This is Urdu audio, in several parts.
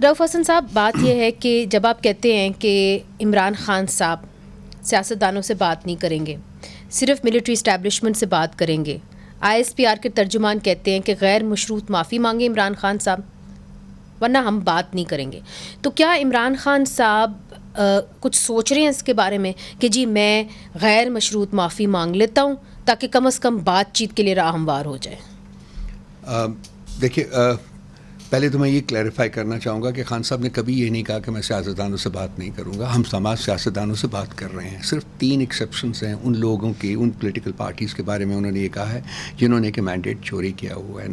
رؤف حسن صاحب، بات یہ ہے کہ جب آپ کہتے ہیں کہ عمران خان صاحب سیاستدانوں سے بات نہیں کریں گے، صرف ملٹری اسٹیبلشمنٹ سے بات کریں گے، ISPR کے ترجمان کہتے ہیں کہ غیر مشروط معافی مانگے عمران خان صاحب ورنہ ہم بات نہیں کریں گے، تو کیا عمران خان صاحب کچھ سوچ رہے ہیں اس کے بارے میں کہ جی میں غیر مشروط معافی مانگ لیتا ہوں تاکہ کم از کم بات چیت کے لیے راہ ہموار ہو جائے؟ دیکھیے، پہلے تو میں یہ کلیریفائی کرنا چاہوں گا کہ خان صاحب نے کبھی یہ نہیں کہا کہ میں سیاستدانوں سے بات نہیں کروں گا. ہم تمام سیاستدانوں سے بات کر رہے ہیں. صرف 3 ایکسیپشنز ہیں ان لوگوں کی، ان پولیٹیکل پارٹیز کے بارے میں انہوں نے یہ کہا ہے جنہوں نے کہ مینڈیٹ چوری کیا ہوا ہے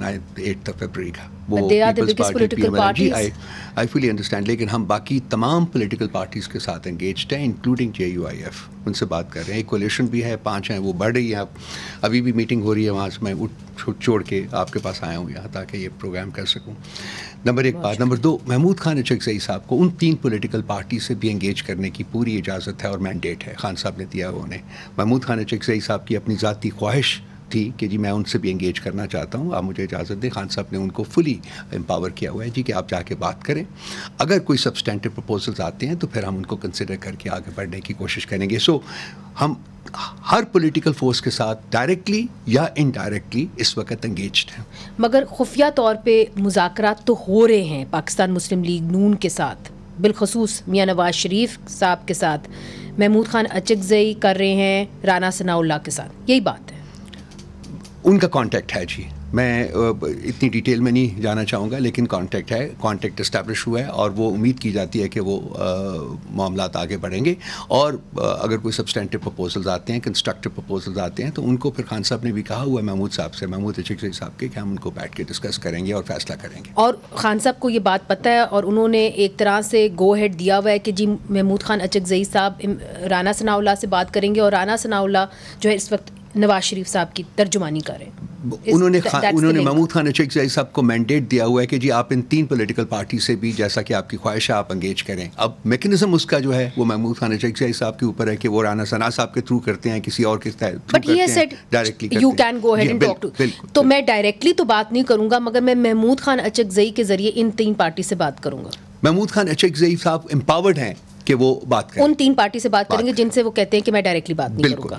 8 فروری کا. وہ پیپلز پارٹی جی آئی فلی انڈرسٹینڈ، لیکن ہم باقی تمام پولیٹیکل پارٹیز کے ساتھ انگیجڈ ہیں انکلوڈنگ JUIF. ان سے بات کر رہے ہیں. ایک کولیشن بھی ہے، 5 ہیں، وہ بڑھ رہی ہے. ابھی بھی میٹنگ ہو رہی ہے وہاں سے میں چھوڑ کے آپ کے پاس آیا ہوں یہاں تاکہ یہ پروگرام کر سکوں. نمبر 1 بات. نمبر 2، محمود خان اچکزئی صاحب کو ان 3 پولیٹیکل پارٹی سے بھی انگیج کرنے کی پوری اجازت ہے اور مینڈیٹ ہے. خان صاحب نے دیا ہے انہیں. محمود خان اچکزئی صاحب کی اپنی ذاتی خواہش تھی کہ جی میں ان سے بھی انگیج کرنا چاہتا ہوں، آپ مجھے اجازت دیں. خان صاحب نے ان کو فلی امپاور کیا ہوا ہے جی کہ آپ جا کے بات کریں. اگر کوئی سبسٹینٹیو پرپوزلز آتے ہیں تو پھر ہم ان کو کنسیڈر کر کے آگے بڑھنے کی کوشش کریں گے. سو ہم ہر پولیٹیکل فورس کے ساتھ ڈائریکٹلی یا انڈائریکٹلی اس وقت انگیجڈ ہیں. مگر خفیہ طور پہ مذاکرات تو ہو رہے ہیں پاکستان مسلم لیگ نون کے ساتھ، بالخصوص میاں نواز شریف صاحب کے ساتھ، محمود خان اچکزئی کر رہے ہیں رانا ثناء اللہ کے ساتھ. یہی بات ہے. ان کا کانٹیکٹ ہے جی. میں اتنی ڈیٹیل میں نہیں جانا چاہوں گا، لیکن کانٹیکٹ ہے، کانٹیکٹ اسٹیبلش ہوا ہے اور وہ امید کی جاتی ہے کہ وہ معاملات آگے بڑھیں گے. اور اگر کوئی سبسٹینٹیو پرپوزلز آتے ہیں، کنسٹرکٹیو پرپوزلز آتے ہیں تو ان کو پھر خان صاحب نے بھی کہا ہوا ہے محمود صاحب سے، محمود اچکزئی صاحب کے، کہ ہم ان کو بیٹھ کے ڈسکس کریں گے اور فیصلہ کریں گے. اور خان صاحب کو یہ بات پتہ ہے اور انہوں نے ایک طرح سے گو ہیڈ دیا ہوا ہے کہ جی محمود خان اچکزئی صاحب رانا ثناء اللہ سے بات کریں گے اور رانا ثناء اللہ جو ہے اس وقت نواز شریف صاحب کی ترجمانی کریں. انہوں نے محمود خان اچکزئی صاحب کو مینڈیٹ دیا ہوا ہے کہ جی آپ ان 3 پولیٹیکل پارٹی سے بھی جیسا کہ آپ کی خواہش ہے آپ انگیج کریں. اب میکنزم اس کا جو ہے وہ محمود خان اچکزئی صاحب کے اوپر ہے کہ وہ رانا ثناء صاحب کے تھرو کرتے ہیں، کسی اور کے تھرو کرتے ہیں، ڈائریکٹلی کرتے ہیں. You can go head and talk to. تو میں ڈائریکٹلی تو بات نہیں کروں گا، مگر میں محمود خان اچکزئی کے ذریعے ان 3 پارٹی سے بات کروں گا. محمود خان اچکزئی صاحب امپاورڈ ہیں کہ وہ بات کریں، ان 3 پارٹی سے بات کریں گے جن سے وہ کہتے ہیں کہ میں ڈائریکٹلی بات نہیں کروں گا.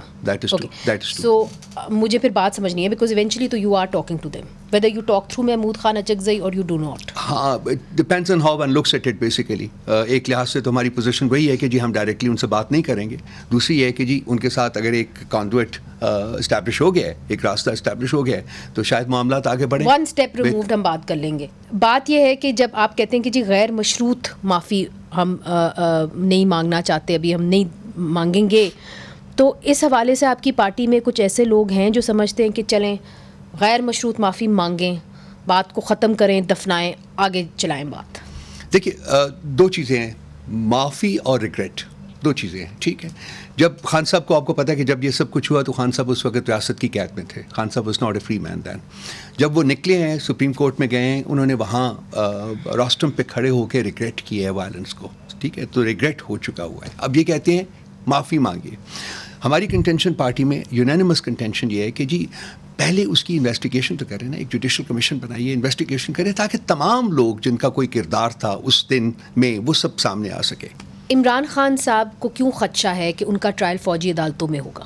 سو مجھے پھر بات سمجھنی ہے بیکاز ایونچولی تو you are talking to them whether you talk through Mahmood Khan Achakzai اور you do not. ہاں، it depends on how one looks at it basically. ایک لحاظ سے تو ہماری پوزیشن وہی ہے کہ جی ہم ڈائریکٹلی ان سے بات نہیں کریں گے. دوسری یہ ہے کہ جی ان کے ساتھ اگر ایک کانڈویٹ اسٹیبلش ہو گیا ہے، ایک راستہ اسٹیبلش ہو گیا ہے تو شاید معاملات آگے بڑھیں. ون اسٹیپ ریمووڈ ہم بات کر لیں گے. بات یہ ہے کہ جب آپ کہتے ہیں کہ جی غیر مشروط معافی ہم نہیں مانگنا چاہتے، ابھی ہم نہیں مانگیں گے، تو اس حوالے سے آپ کی پارٹی میں کچھ ایسے لوگ ہیں جو سمجھتے ہیں کہ چلیں غیر مشروط معافی مانگیں، بات کو ختم کریں، دفنائیں، آگے چلائیں بات. دیکھیے 2 چیزیں ہیں، معافی اور ریگریٹ، 2 چیزیں ہیں. ٹھیک ہے، جب خان صاحب کو، آپ کو پتہ ہے کہ جب یہ سب کچھ ہوا تو خان صاحب اس وقت ریاست کی قید میں تھے. خان صاحب واز ناٹ اے فری مین دین. جب وہ نکلے ہیں سپریم کورٹ میں گئے ہیں، انہوں نے وہاں روسٹرم پہ کھڑے ہو کے ریگریٹ کیا ہے وائلنس کو. ٹھیک ہے، تو ریگریٹ ہو چکا ہوا ہے. اب یہ کہتے ہیں معافی مانگیے. ہماری کنٹینشن پارٹی میں یونینیمس کنٹینشن یہ ہے کہ جی پہلے اس کی انویسٹیگیشن تو کریں نا، ایک جوڈیشل کمیشن بنائیے، انویسٹیگیشن کریں تاکہ تمام لوگ جن کا کوئی کردار تھا اس دن میں وہ سب سامنے آ سکے. عمران خان صاحب کو کیوں خدشہ ہے کہ ان کا ٹرائل فوجی عدالتوں میں ہوگا؟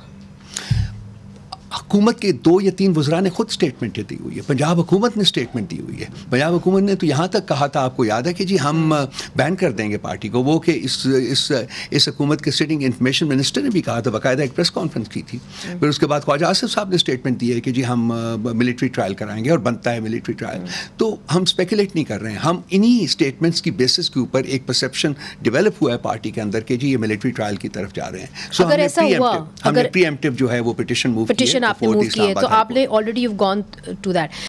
حکومت کے 2 یا 3 وزراء نے خود اسٹیٹمنٹ دی ہوئی ہے. پنجاب حکومت نے اسٹیٹمنٹ دی ہوئی ہے. پنجاب حکومت نے تو یہاں تک کہا تھا، آپ کو یاد ہے کہ جی ہم بین کر دیں گے پارٹی کو. وہ کہ اس حکومت کے سٹنگ انفارمیشن منسٹر نے بھی کہا تھا، باقاعدہ ایک پریس کانفرنس کی تھی. پھر اس کے بعد خواجہ آصف صاحب نے اسٹیٹمنٹ دی ہے کہ جی ہم ملٹری ٹرائل کرائیں گے اور بنتا ہے ملٹری ٹرائل. تو ہم اسپیکولیٹ نہیں کر رہے ہیں، ہم انہی اسٹیٹمنٹس کی بیسس کے اوپر ایک پرسیپشن ڈیولپ ہوا ہے پارٹی کے اندر کہ جی یہ ملٹری ٹرائل کی طرف جا رہے ہیں. سو ہم نے پری ایمپٹیو جو ہے وہ پٹیشن موو کی ہے. تو آپ نے already you gone to that.